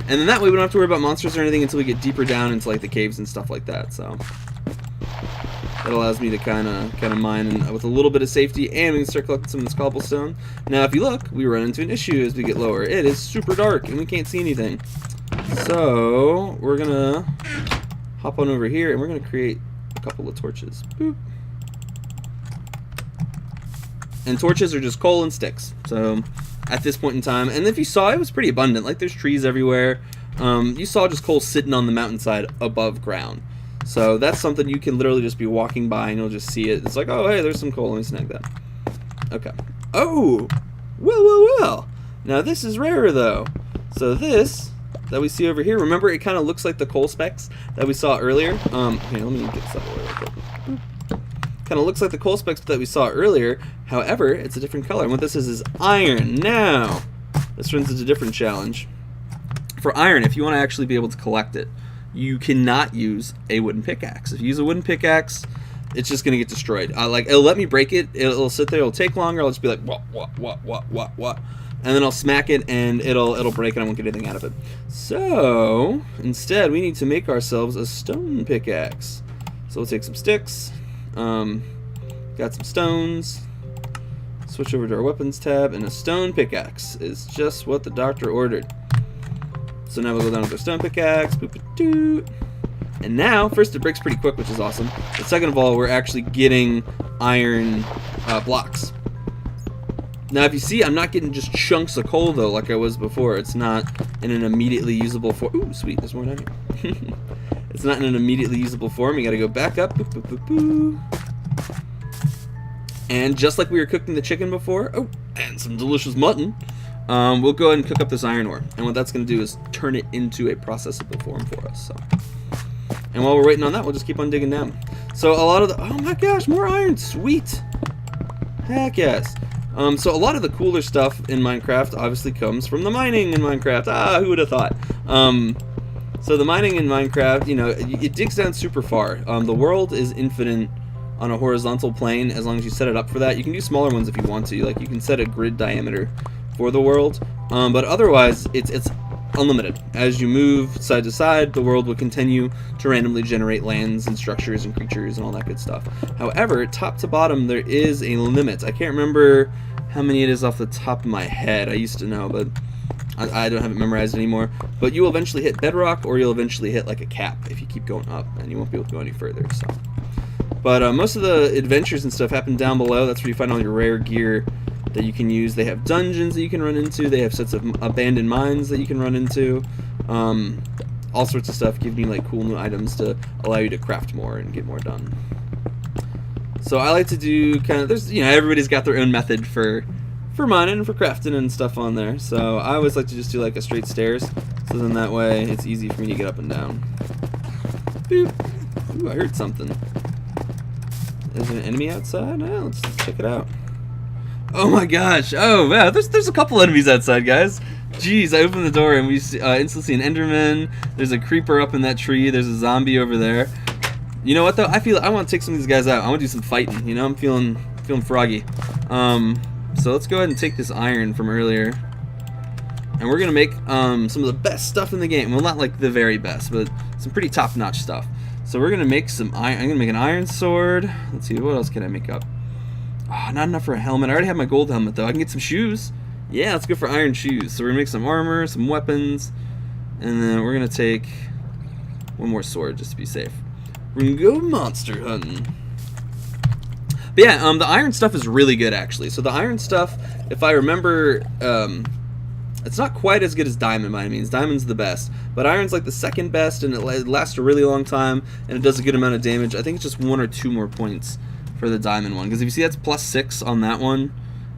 And then that way we don't have to worry about monsters or anything until we get deeper down into like the caves and stuff like that. So that allows me to kind of mine with a little bit of safety, and we can start collecting some of this cobblestone. Now, if you look, we run into an issue as we get lower. It is super dark, and we can't see anything. So we're gonna hop on over here, and we're gonna create a couple of torches. Boop. And torches are just coal and sticks. So at this point in time, and if you saw, it was pretty abundant. Like there's trees everywhere. You saw just coal sitting on the mountainside above ground. So that's something you can literally just be walking by and you'll just see it. It's like, oh, hey, there's some coal. Let me snag that. Okay. Oh, well. Now this is rarer though. So this that we see over here, remember it kind of looks like the coal specks that we saw earlier. Here, let me get this out of the way real quick. Kind of looks like the coal specks that we saw earlier. However, it's a different color. And what this is iron. Now, this runs into a different challenge. For iron, if you want to actually be able to collect it, you cannot use a wooden pickaxe. If you use a wooden pickaxe, it's just going to get destroyed. Like, it'll let me break it. It'll sit there. It'll take longer. I'll just be like, what? And then I'll smack it, and it'll break, and I won't get anything out of it. So, instead, we need to make ourselves a stone pickaxe. So we'll take some sticks. Got some stones. Switch over to our weapons tab, and a stone pickaxe is just what the doctor ordered. So now we'll go down with our stone pickaxe. Boop-a-doo. And now, first, it breaks pretty quick, which is awesome. But second of all, we're actually getting iron blocks. Now, if you see, I'm not getting just chunks of coal, though, like I was before. It's not in an immediately usable form. Ooh, sweet, there's more down here. It's not in an immediately usable form. You gotta go back up. Boop, boop, boop, boop. And just like we were cooking the chicken before, oh, and some delicious mutton, we'll go ahead and cook up this iron ore. And what that's going to do is turn it into a processable form for us. So, and while we're waiting on that, we'll just keep on digging down. So a lot of the, oh my gosh, more iron, sweet. Heck yes. So a lot of the cooler stuff in Minecraft obviously comes from the mining in Minecraft. Ah, who would have thought? So the mining in Minecraft, you know, it digs down super far. The world is infinite on a horizontal plane as long as you set it up for that. You can do smaller ones if you want to. Like, you can set a grid diameter for the world, but otherwise it's unlimited. As you move side to side, the world will continue to randomly generate lands and structures and creatures and all that good stuff. However, top to bottom, there is a limit. I can't remember how many it is off the top of my head. I used to know, but I don't have it memorized anymore. But you will eventually hit bedrock, or you'll eventually hit like a cap if you keep going up, and you won't be able to go any further. So, but most of the adventures and stuff happen down below. That's where you find all your rare gear that you can use. They have dungeons that you can run into. They have sets of abandoned mines that you can run into. All sorts of stuff, giving you like cool new items to allow you to craft more and get more done. So I like to do kind of, there's, you know, everybody's got their own method for mining and for crafting and stuff on there. So I always like to just do like a straight stairs, so then that way it's easy for me to get up and down. Boop. Ooh, I heard something. Is there an enemy outside? No, let's check it out. Oh my gosh! Oh man, there's a couple enemies outside, guys. Jeez, I opened the door and we instantly see an Enderman. There's a creeper up in that tree. There's a zombie over there. You know what though? I want to take some of these guys out. I want to do some fighting. You know, I'm feeling froggy. So let's go ahead and take this iron from earlier, and we're gonna make some of the best stuff in the game. Well, not like the very best, but some pretty top-notch stuff. So we're gonna make some iron. I'm gonna make an iron sword. Let's see, what else can I make up? Oh, not enough for a helmet. I already have my gold helmet though. I can get some shoes. Yeah, let's go for iron shoes. So we're gonna make some armor, some weapons, and then we're gonna take one more sword just to be safe. We're gonna go monster hunting. But yeah, the iron stuff is really good actually. So the iron stuff, if I remember, it's not quite as good as diamond by any means. Diamond's the best, but iron's like the second best, and it lasts a really long time, and it does a good amount of damage. I think it's just 1 or 2 more points for the diamond one, because if you see, that's +6 on that one,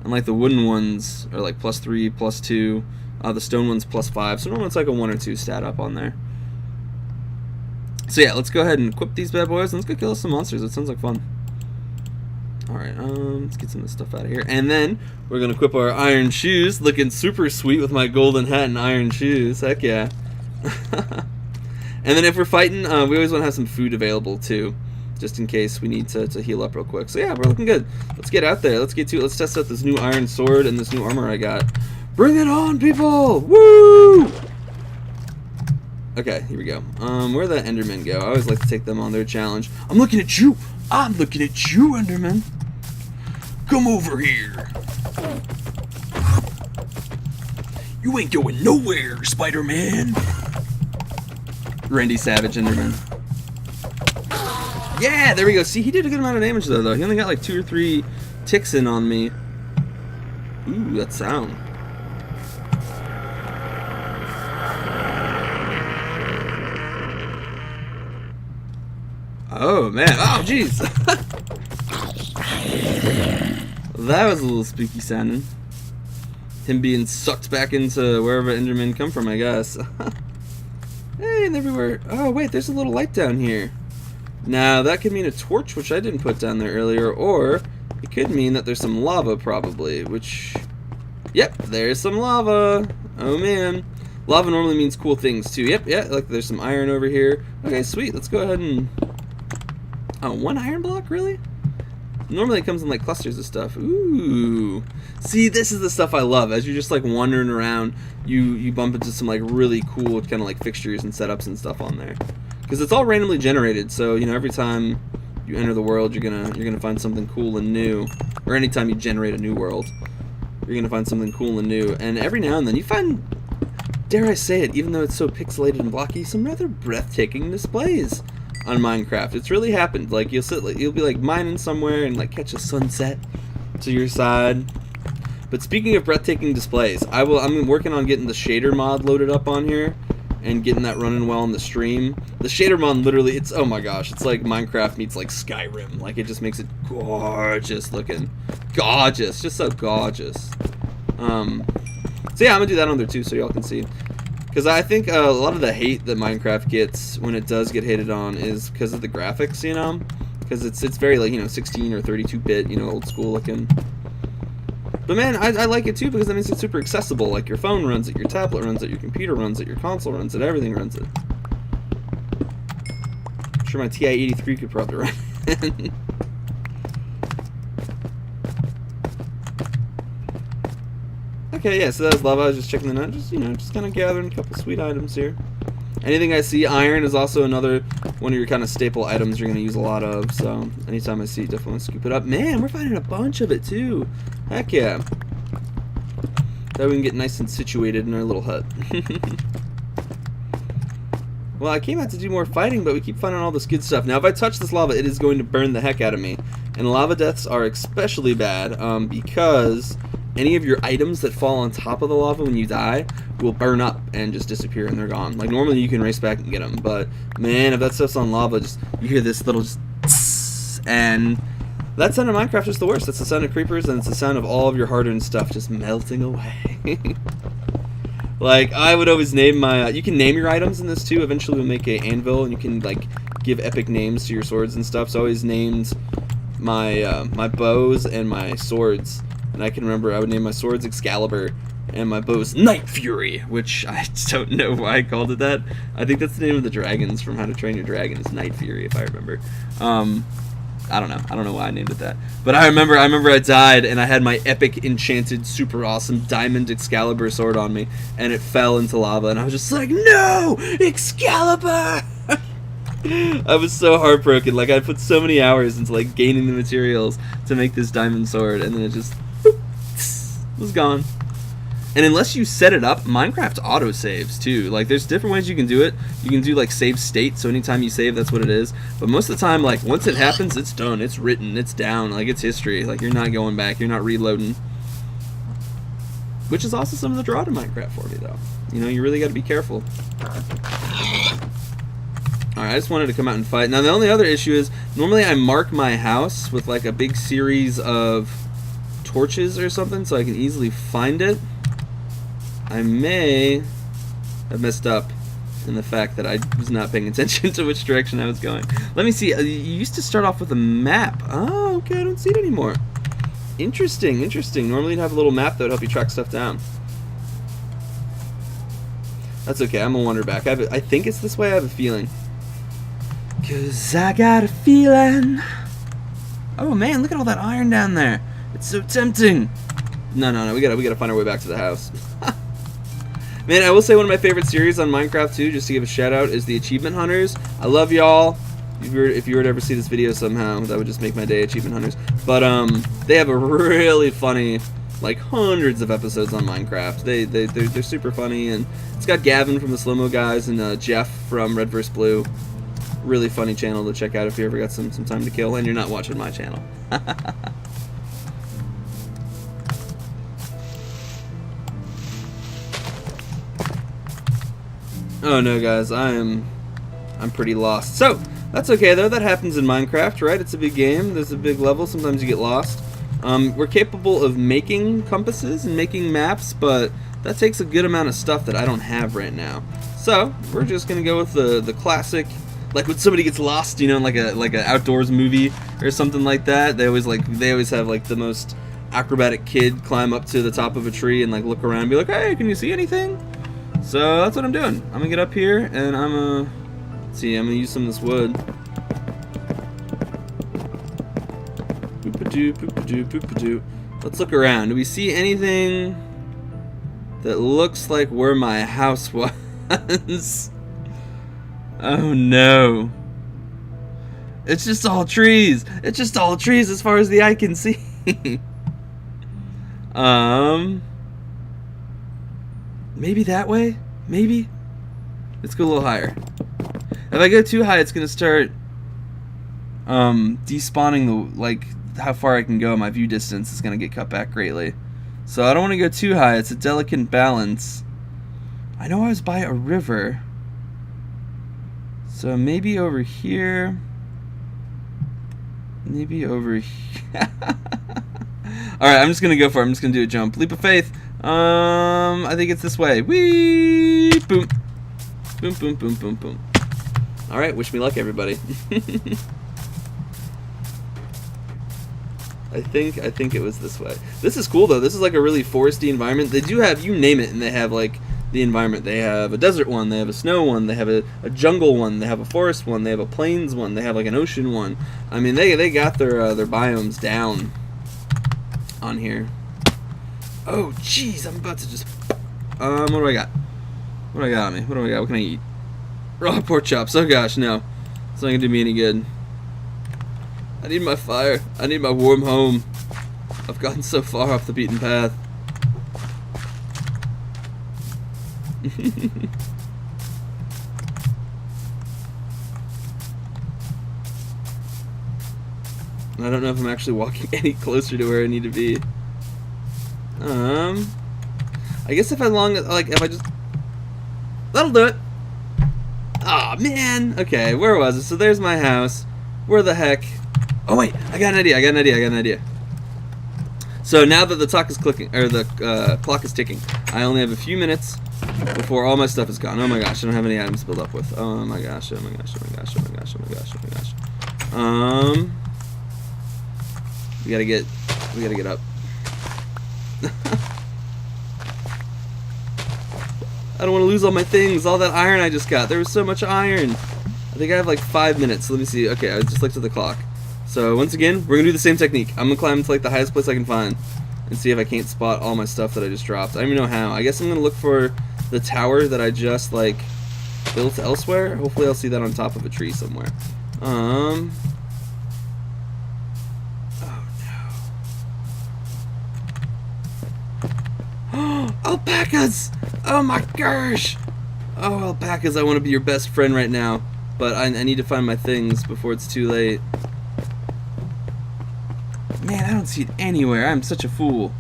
and like the wooden ones are like +3, +2. The stone one's +5. So normally it's like a 1 or 2 stat up on there. So yeah, let's go ahead and equip these bad boys, and let's go kill some monsters. It sounds like fun. Alright, let's get some of this stuff out of here. And then we're going to equip our iron shoes, looking super sweet with my golden hat and iron shoes. Heck yeah. And then if we're fighting, we always want to have some food available too, just in case we need to heal up real quick. So yeah, we're looking good. Let's get out there. Let's test out this new iron sword and this new armor I got. Bring it on, people! Woo! Okay, here we go. Where'd the Endermen go? I always like to take them on their challenge. I'm looking at you! I'm looking at you, Enderman! Come over here! You ain't going nowhere, Spider-Man! Randy Savage, Enderman. Yeah, there we go. See, he did a good amount of damage though. He only got like 2 or 3 ticks in on me. Ooh, that sound. Oh man, oh jeez. That was a little spooky sounding. Him being sucked back into wherever Endermen come from, I guess. Hey, and everywhere. Oh wait, there's a little light down here. Now that could mean a torch, which I didn't put down there earlier, or it could mean that there's some lava probably, which, yep, there's some lava. Oh man. Lava normally means cool things too. Yep, yeah, like there's some iron over here. Okay, sweet, let's go ahead and, oh, 1 iron block, really? Normally it comes in like clusters of stuff. Ooh. See, this is the stuff I love. As you're just like wandering around, you bump into some like really cool kind of like fixtures and setups and stuff on there. Because it's all randomly generated, so you know every time you enter the world, you're gonna find something cool and new. Or anytime you generate a new world, you're gonna find something cool and new. And every now and then you find, dare I say it, even though it's so pixelated and blocky, some rather breathtaking displays on Minecraft. It's really happened. Like you'll be like mining somewhere and like catch a sunset to your side. But speaking of breathtaking displays, I'm working on getting the shader mod loaded up on here and getting that running well on the stream. The shader mod literally, it's, oh my gosh, it's like Minecraft meets like Skyrim. Like it just makes it gorgeous looking. Gorgeous, just so gorgeous. So yeah, I'm gonna do that on there too so y'all can see. Because I think a lot of the hate that Minecraft gets when it does get hated on is because of the graphics, you know? Because it's very like, you know, 16 or 32-bit, you know, old school looking. But man, I like it too because that means it's super accessible. Like your phone runs it, your tablet runs it, your computer runs it, your console runs it, everything runs it. I'm sure my TI-83 could probably run it. Okay, yeah, so that was lava. I was just checking the out. Just, you know, just kind of gathering a couple sweet items here. Anything I see, iron is also another one of your kind of staple items you're going to use a lot of. So anytime I see it, definitely want to scoop it up. Man, we're finding a bunch of it too. Heck yeah. That we can get nice and situated in our little hut. Well, I came out to do more fighting, but we keep finding all this good stuff. Now, if I touch this lava, it is going to burn the heck out of me. And lava deaths are especially bad because any of your items that fall on top of the lava when you die will burn up and just disappear and they're gone. Like normally you can race back and get them, but man, if that stuff's on lava, just you hear this little just tss, and that sound of Minecraft is the worst. That's the sound of creepers and it's the sound of all of your hard-earned stuff just melting away. Like I would always name my you can name your items in this too. Eventually we'll make a anvil and you can like give epic names to your swords and stuff. So I always named my my bows and my swords. And I can remember I would name my swords Excalibur and my bows Night Fury, which I don't know why I called it that. I think that's the name of the dragons from How to Train Your Dragon is Night Fury, if I remember. I don't know. I don't know why I named it that. But I remember I died and I had my epic enchanted super awesome diamond Excalibur sword on me and it fell into lava and I was just like, "No! Excalibur!" I was so heartbroken. Like I put so many hours into like gaining the materials to make this diamond sword and then it just was gone. And unless you set it up, Minecraft auto saves too. Like there's different ways you can do it. You can do like save state, so anytime you save, that's what it is. But most of the time, like once it happens, it's done, it's written, it's down, like it's history. Like you're not going back, you're not reloading. Which is also some of the draw to Minecraft for me though. You know, you really got to be careful. Alright, I just wanted to come out and fight. Now the only other issue is, normally I mark my house with like a big series of torches or something so I can easily find it. I may have messed up in the fact that I was not paying attention to which direction I was going. Let me see. You used to start off with a map. Oh, okay. I don't see it anymore. Interesting, interesting. Normally you'd have a little map that would help you track stuff down. That's okay. I'm gonna wander back. I think it's this way. I have a feeling. 'Cause I got a feeling. Oh man, look at all that iron down there. It's so tempting. No. We gotta find our way back to the house. Man, I will say one of my favorite series on Minecraft too, just to give a shout out, is the Achievement Hunters. I love y'all. If you were to ever see this video somehow, that would just make my day, Achievement Hunters. But they have a really funny, like hundreds of episodes on Minecraft. They're super funny, and it's got Gavin from the Slow Mo Guys and Jeff from Red vs. Blue. Really funny channel to check out if you ever got some time to kill, and you're not watching my channel. Oh no, guys, I'm pretty lost. So that's okay though. That happens in Minecraft, right? It's a big game. There's a big level. Sometimes you get lost. We're capable of making compasses and making maps, but that takes a good amount of stuff that I don't have right now. So we're just gonna go with the classic, like when somebody gets lost, you know, like an outdoors movie or something like that. They always have like the most acrobatic kid climb up to the top of a tree and like look around and be like, "Hey, can you see anything?" So that's what I'm doing. I'm gonna get up here and I'm gonna use some of this wood. Boop-a-doo, boop-a-doo, boop-a-doo. Let's look around. Do we see anything that looks like where my house was? Oh no. It's just all trees. It's just all trees as far as the eye can see. Maybe that way? Maybe? Let's go a little higher. If I go too high, it's gonna start despawning the, like, how far I can go. My view distance is gonna get cut back greatly. So I don't want to go too high. It's a delicate balance. I know I was by a river. So maybe over here. Maybe over here. Alright, I'm just gonna go for it. I'm just gonna do a jump. Leap of faith. I think it's this way. Whee! Boom. Boom, boom, boom, boom, boom. Alright, wish me luck, everybody. I think it was this way. This is cool though. This is like a really foresty environment. They do have, you name it, and they have like the environment. They have a desert one, they have a snow one, they have a jungle one, they have a forest one, they have a plains one, they have like an ocean one. I mean, they got their biomes down on here. Oh jeez, I'm about to just what do I got? What do I got on me? What do I got? What can I eat? Raw pork chops. Oh gosh, no. It's not gonna do me any good. I need my fire. I need my warm home. I've gotten so far off the beaten path. I don't know if I'm actually walking any closer to where I need to be. I guess if I just... That'll do it. Aw, man. Okay, where was it? So there's my house. Where the heck... Oh wait, I got an idea. So now that the clock is clicking, or the clock is ticking, I only have a few minutes before all my stuff is gone. Oh my gosh, I don't have any items to build up with. Oh my gosh. We gotta get up. I don't want to lose all my things, all that iron I just got. There was so much iron. I think I have like 5 minutes. So let me see. Okay, I just looked at the clock. So once again, we're gonna do the same technique. I'm gonna climb to like the highest place I can find and see if I can't spot all my stuff that I just dropped. I don't even know how. I guess I'm gonna look for the tower that I just like built elsewhere. Hopefully I'll see that on top of a tree somewhere. Oh no. Alpacas! Oh my gosh! Oh, alpacas, I want to be your best friend right now. But I need to find my things before it's too late. Man, I don't see it anywhere. I'm such a fool.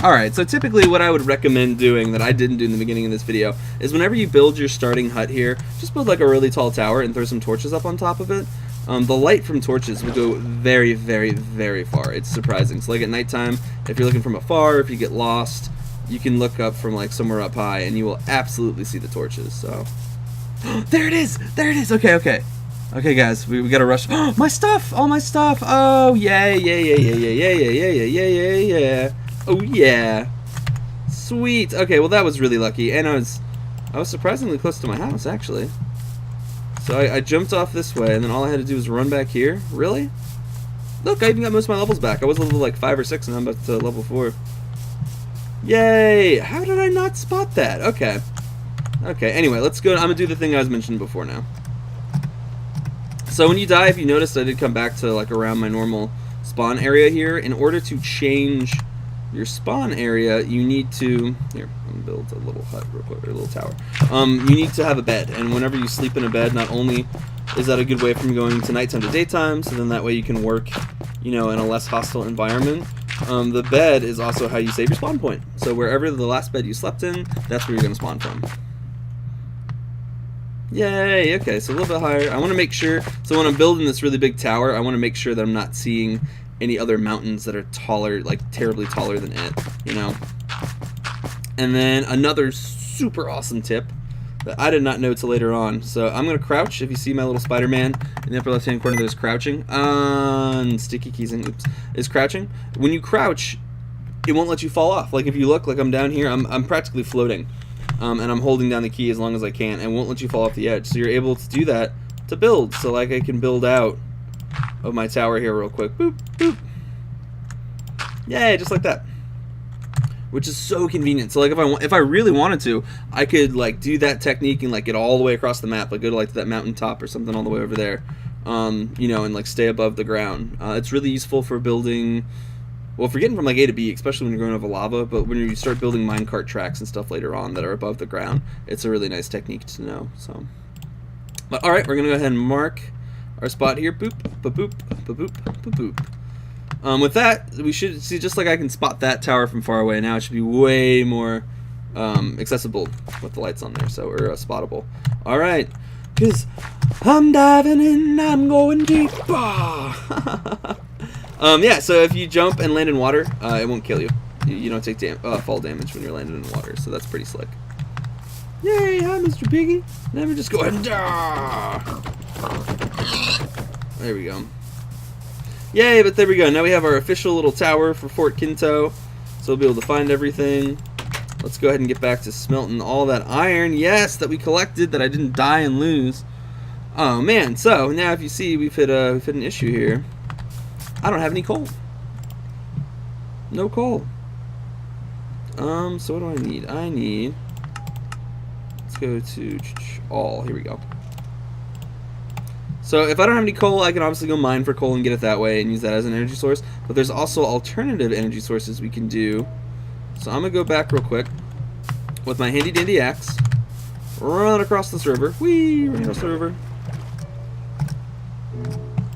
Alright, so typically what I would recommend doing that I didn't do in the beginning of this video is whenever you build your starting hut here, just build like a really tall tower and throw some torches up on top of it. The light from torches will go very, very, very far. It's surprising. So like at nighttime, if you're looking from afar, if you get lost, you can look up from like somewhere up high and you will absolutely see the torches. So there it is! There it is! Okay, guys, we gotta rush. My stuff! All my stuff! Oh, yeah. Oh, yeah. Sweet. Okay, well, that was really lucky. And I was surprisingly close to my house, actually. So I jumped off this way, and then all I had to do was run back here. Really? Look, I even got most of my levels back. I was level like 5 or 6, and I'm about to level 4. Yay! How did I not spot that? Okay. Okay, anyway, let's go. I'm gonna do the thing I was mentioning before now. So when you die, if you noticed, I did come back to like around my normal spawn area here. In order to change your spawn area, you need to... Here, I'm gonna build a little hut real quick, or a little tower. You need to have a bed, and whenever you sleep in a bed, not only is that a good way from going to nighttime to daytime, so then that way you can work, you know, in a less hostile environment. The bed is also how you save your spawn point. So wherever the last bed you slept in, that's where you're gonna spawn from. Yay, okay, so a little bit higher. I want to make sure, so when I'm building this really big tower, I want to make sure that I'm not seeing any other mountains that are taller, like terribly taller than it, you know? And then another super awesome tip that I did not know till later on. So I'm going to crouch. If you see my little Spider-Man in the upper left-hand corner, there's crouching. Sticky keys is crouching. When you crouch, it won't let you fall off. Like if you look, like I'm down here, I'm practically floating. And I'm holding down the key as long as I can, and won't let you fall off the edge. So you're able to do that to build. So like I can build out of my tower here real quick. Boop, boop. Yay, just like that. Which is so convenient. So like if I really wanted to, I could like do that technique and like get all the way across the map, like go to like that mountain top or something all the way over there, you know, and like stay above the ground. It's really useful for building. Well, for getting from like A to B, especially when you're going over lava, but when you start building minecart tracks and stuff later on that are above the ground, it's a really nice technique to know. So, but all right, we're gonna go ahead and mark our spot here. Boop, ba boop, ba boop, ba boop. With that, we should see, just like I can spot that tower from far away now, it should be way more accessible with the lights on there, so or spottable. All right, because I'm diving in, I'm going deep. Yeah, so if you jump and land in water, it won't kill you. You don't take fall damage when you're landing in water, so that's pretty slick. Yay, hi, Mr. Piggy. Let me just go ahead and... There we go. Yay, but there we go. Now we have our official little tower for Fort Kinto. So we'll be able to find everything. Let's go ahead and get back to smelting all that iron. Yes, that we collected, that I didn't die and lose. Oh, man. So now if you see, we've hit an issue here. I don't have any coal. No coal. So what do I need? I need... Let's go to all. Here we go. So if I don't have any coal, I can obviously go mine for coal and get it that way and use that as an energy source. But there's also alternative energy sources we can do. So I'm going to go back real quick with my handy dandy axe. Run across this river. Whee! Run across the river.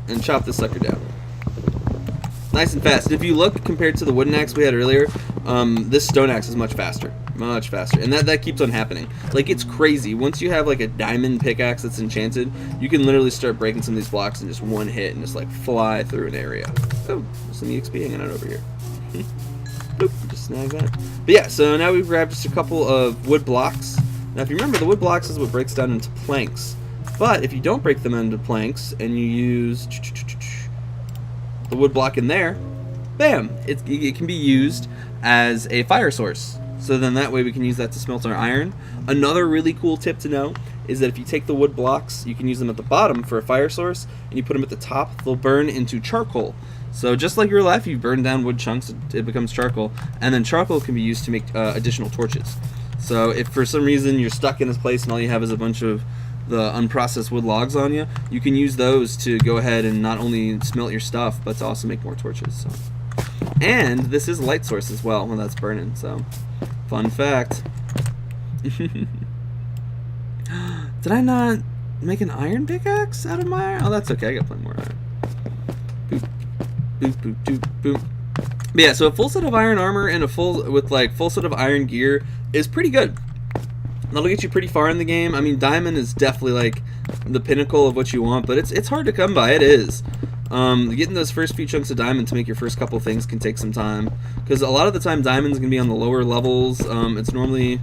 And chop this sucker down. Nice and fast. If you look compared to the wooden axe we had earlier, this stone axe is much faster. Much faster. And that keeps on happening. Like, it's crazy. Once you have like a diamond pickaxe that's enchanted, you can literally start breaking some of these blocks in just one hit and just like fly through an area. Oh, there's some EXP hanging out over here. Boop, just snag that. But yeah, so now we've grabbed just a couple of wood blocks. Now if you remember, the wood blocks is what breaks down into planks. But if you don't break them into planks and you use the wood block in there, bam, it can be used as a fire source. So then that way we can use that to smelt our iron. Another really cool tip to know is that if you take the wood blocks, you can use them at the bottom for a fire source, and you put them at the top, they'll burn into charcoal. So just like your life, you burn down wood chunks, it becomes charcoal, and then charcoal can be used to make additional torches. So if for some reason you're stuck in this place and all you have is a bunch of the unprocessed wood logs on you, you can use those to go ahead and not only smelt your stuff, but to also make more torches. So. And this is a light source as well when that's burning, so fun fact. Did I not make an iron pickaxe out of my iron? Oh, that's okay, I got plenty more iron. Boop, boop, boop, boop, boop. But yeah, so a full set of iron armor and a full set of iron gear is pretty good. That'll get you pretty far in the game. I mean, diamond is definitely like the pinnacle of what you want, but it's hard to come by. It is. Getting those first few chunks of diamond to make your first couple things can take some time, because a lot of the time diamond's gonna be on the lower levels. It's normally,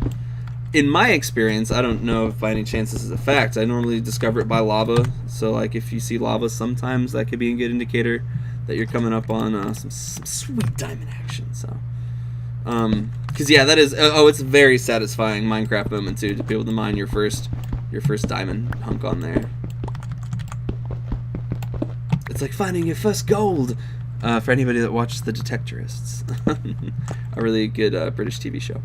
in my experience, I don't know if by any chance this is a fact, I normally discover it by lava. So like if you see lava, sometimes that could be a good indicator that you're coming up on some sweet diamond action. So because yeah, that is it's a very satisfying Minecraft moment too, to be able to mine your first diamond hunk on there. It's like finding your first gold, for anybody that watches The Detectorists. A really good British TV show.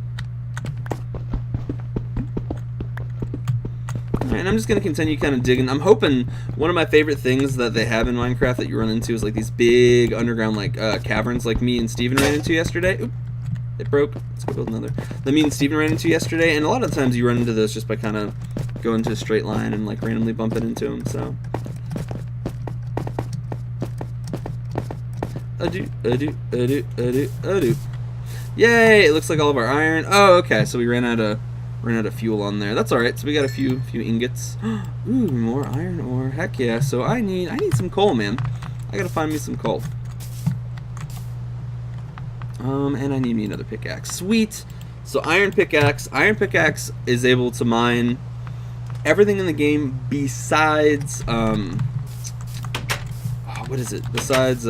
Alright, and I'm just going to continue kind of digging. I'm hoping one of my favorite things that they have in Minecraft that you run into is like these big underground like caverns like me and Steven ran into yesterday. Oop, it broke. Let's go build another. That me and Steven ran into yesterday, and a lot of the times you run into those just by kind of going to a straight line and like randomly bumping into them, so... Yay! It looks like all of our iron. Oh, okay. So we ran out of fuel on there. That's all right. So we got a few ingots. Ooh, more iron ore. Heck yeah! So I need some coal, man. I gotta find me some coal. And I need me another pickaxe. Sweet. So iron pickaxe. Iron pickaxe is able to mine everything in the game besides what is it? Besides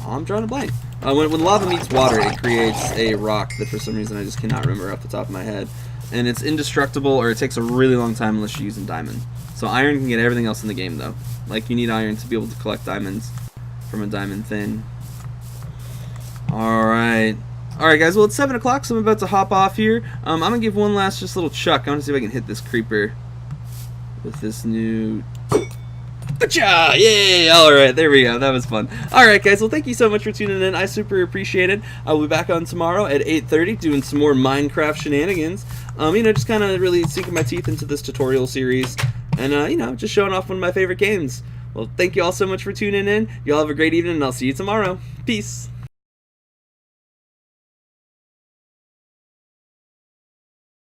I'm drawing a blank. When lava meets water, it creates a rock that for some reason I just cannot remember off the top of my head. And it's indestructible, or it takes a really long time unless you're using diamond. So iron can get everything else in the game, though. Like, you need iron to be able to collect diamonds from a diamond thing. Alright. Alright, guys. Well, it's 7 o'clock, so I'm about to hop off here. I'm going to give one last just little chuck. I want to see if I can hit this creeper with this new... Gotcha! Yay! Alright, there we go. That was fun. Alright, guys. Well, thank you so much for tuning in. I super appreciate it. I will be back on tomorrow at 8:30 doing some more Minecraft shenanigans. Just kind of really sinking my teeth into this tutorial series. And, just showing off one of my favorite games. Well, thank you all so much for tuning in. Y'all have a great evening, and I'll see you tomorrow. Peace!